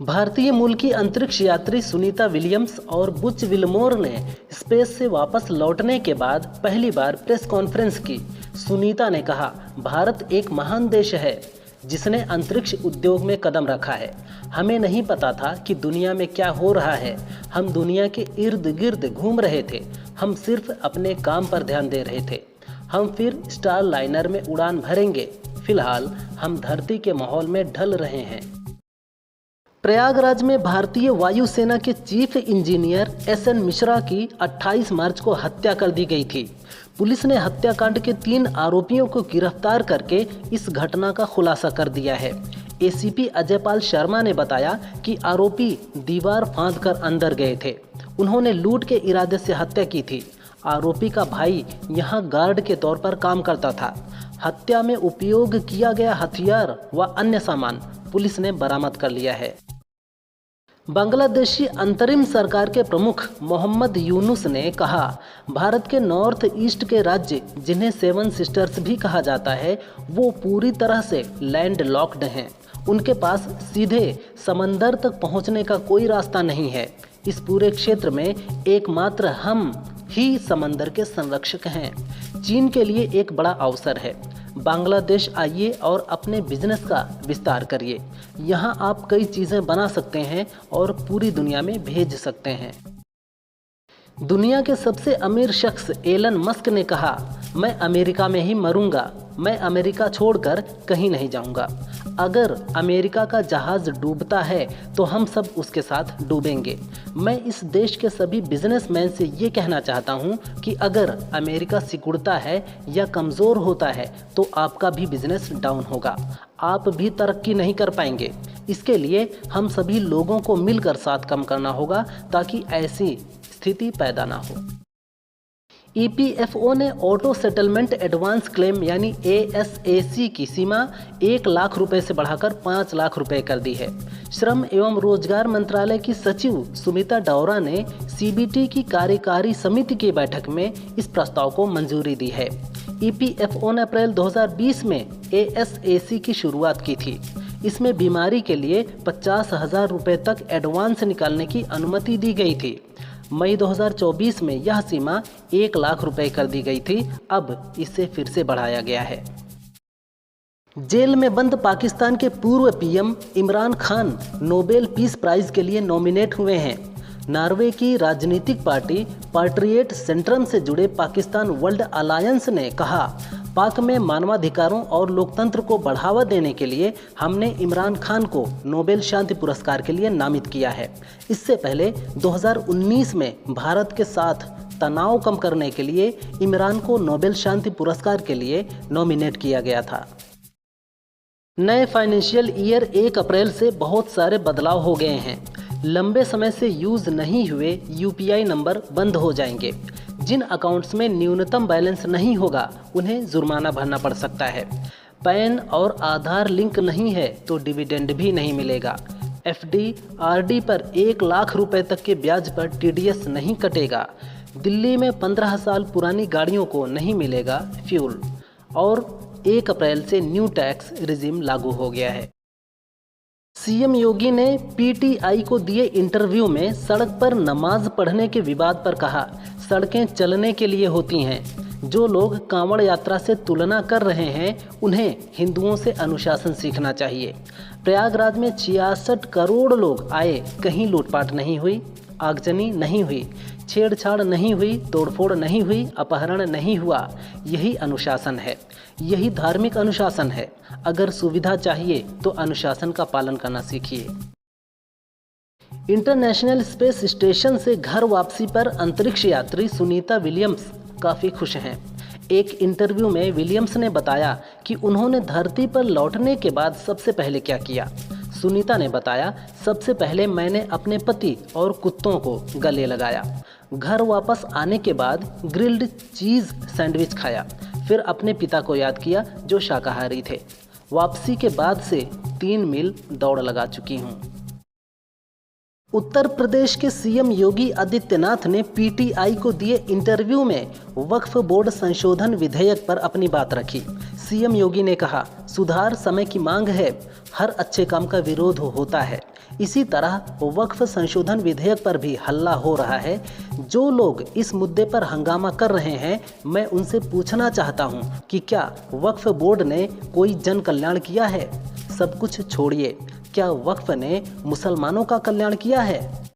भारतीय मूल की अंतरिक्ष यात्री सुनीता विलियम्स और बुच विल्मोर ने स्पेस से वापस लौटने के बाद पहली बार प्रेस कॉन्फ्रेंस की। सुनीता ने कहा, भारत एक महान देश है जिसने अंतरिक्ष उद्योग में कदम रखा है। हमें नहीं पता था कि दुनिया में क्या हो रहा है। हम दुनिया के इर्द गिर्द घूम रहे थे। हम सिर्फ अपने काम पर ध्यान दे रहे थे। हम फिर स्टार लाइनर में उड़ान भरेंगे। फिलहाल हम धरती के माहौल में ढल रहे हैं। प्रयागराज में भारतीय वायुसेना के चीफ इंजीनियर एसएन मिश्रा की 28 मार्च को हत्या कर दी गई थी। पुलिस ने हत्याकांड के 3 आरोपियों को गिरफ्तार करके इस घटना का खुलासा कर दिया है। एसीपी अजयपाल शर्मा ने बताया कि आरोपी दीवार फांदकर अंदर गए थे। उन्होंने लूट के इरादे से हत्या की थी। आरोपी का भाई यहां गार्ड के तौर पर काम करता था। हत्या में उपयोग किया गया हथियार व अन्य सामान पुलिस ने बरामद कर लिया है। बांग्लादेशी अंतरिम सरकार के प्रमुख मोहम्मद यूनुस ने कहा, भारत के नॉर्थ ईस्ट के राज्य जिन्हें 7 सिस्टर्स भी कहा जाता है वो पूरी तरह से लैंड लॉक्ड हैं। उनके पास सीधे समंदर तक पहुंचने का कोई रास्ता नहीं है। इस पूरे क्षेत्र में एकमात्र हम ही समंदर के संरक्षक हैं। चीन के लिए एक बड़ा अवसर है। बांग्लादेश आइए और अपने बिजनेस का विस्तार करिए। यहाँ आप कई चीज़ें बना सकते हैं और पूरी दुनिया में भेज सकते हैं। दुनिया के सबसे अमीर शख्स एलन मस्क ने कहा, मैं अमेरिका में ही मरूंगा। मैं अमेरिका छोड़कर कहीं नहीं जाऊंगा। अगर अमेरिका का जहाज़ डूबता है तो हम सब उसके साथ डूबेंगे। मैं इस देश के सभी बिजनेसमैन से ये कहना चाहता हूँ कि अगर अमेरिका सिकुड़ता है या कमज़ोर होता है तो आपका भी बिजनेस डाउन होगा। आप भी तरक्की नहीं कर पाएंगे। इसके लिए हम सभी लोगों को मिलकर साथ काम करना होगा ताकि ऐसी स्थिति पैदा ना हो। ईपीएफओ ने ऑटो सेटलमेंट एडवांस क्लेम यानी एएसएसी की सीमा 1 लाख रुपए से बढ़ाकर 5 लाख रुपए कर दी है। श्रम एवं रोजगार मंत्रालय की सचिव सुमिता डावरा ने सीबीटी की कार्यकारी समिति की बैठक में इस प्रस्ताव को मंजूरी दी है। ईपीएफओ ने अप्रैल 2020 में एएसएसी की शुरुआत की थी। इसमें बीमारी के लिए 50,000 रुपए तक एडवांस निकालने की अनुमति दी गई थी। मई 2024 में यह सीमा 1 लाख रुपए कर दी गई थी। अब इसे फिर से बढ़ाया गया है। जेल में बंद पाकिस्तान के पूर्व PM Imran Khan Nobel peace prize के लिए नॉमिनेट हुए हैं। नॉर्वे की राजनीतिक पार्टी पाट्रियट सेंट्रम से जुड़े पाकिस्तान वर्ल्ड अलायंस ने कहा, पाक में मानवाधिकारों और लोकतंत्र को बढ़ावा देने के लिए हमने इमरान खान को नोबेल शांति पुरस्कार के लिए नामित किया है। इससे पहले 2019 में भारत के साथ तनाव कम करने के लिए इमरान को नोबेल शांति पुरस्कार के लिए नॉमिनेट किया गया था। नए फाइनेंशियल ईयर 1 अप्रैल से बहुत सारे बदलाव हो गए हैं। लंबे समय से यूज़ नहीं हुए यूपीआई नंबर बंद हो जाएंगे। जिन अकाउंट्स में न्यूनतम बैलेंस नहीं होगा उन्हें जुर्माना भरना पड़ सकता है। पैन और आधार लिंक नहीं है तो डिविडेंड भी नहीं मिलेगा। एफडी आरडी पर 1 लाख रुपए तक के ब्याज पर टीडीएस नहीं कटेगा। दिल्ली में 15 साल पुरानी गाड़ियों को नहीं मिलेगा फ्यूल। और 1 अप्रैल से न्यू टैक्स रिजिम लागू हो गया है। सीएम योगी ने पीटीआई को दिए इंटरव्यू में सड़क पर नमाज पढ़ने के विवाद पर कहा, सड़कें चलने के लिए होती हैं। जो लोग कांवड़ यात्रा से तुलना कर रहे हैं उन्हें हिंदुओं से अनुशासन सीखना चाहिए। प्रयागराज में 66 करोड़ लोग आए, कहीं लूटपाट नहीं हुई, आगजनी नहीं हुई, छेड़छाड़ नहीं हुई, तोड़फोड़ नहीं हुई, अपहरण नहीं हुआ। यही अनुशासन है, यही धार्मिक अनुशासन है। अगर सुविधा चाहिए तो अनुशासन का पालन करना सीखिए। इंटरनेशनल स्पेस स्टेशन से घर वापसी पर अंतरिक्ष यात्री सुनीता विलियम्स काफ़ी खुश हैं। एक इंटरव्यू में विलियम्स ने बताया कि उन्होंने धरती पर लौटने के बाद सबसे पहले क्या किया। सुनीता ने बताया, सबसे पहले मैंने अपने पति और कुत्तों को गले लगाया। घर वापस आने के बाद ग्रिल्ड चीज़ सैंडविच खाया। फिर अपने पिता को याद किया जो शाकाहारी थे। वापसी के बाद से 3 मील दौड़ लगा चुकी हूँ। उत्तर प्रदेश के सीएम योगी आदित्यनाथ ने पीटीआई को दिए इंटरव्यू में वक्फ बोर्ड संशोधन विधेयक पर अपनी बात रखी। सीएम योगी ने कहा, सुधार समय की मांग है, हर अच्छे काम का विरोध होता है। इसी तरह वक्फ संशोधन विधेयक पर भी हल्ला हो रहा है। जो लोग इस मुद्दे पर हंगामा कर रहे हैं, मैं उनसे पूछना चाहता हूं कि क्या वक्फ बोर्ड ने कोई जन कल्याण किया है? सब कुछ छोड़िए, क्या वक्फ ने मुसलमानों का कल्याण किया है?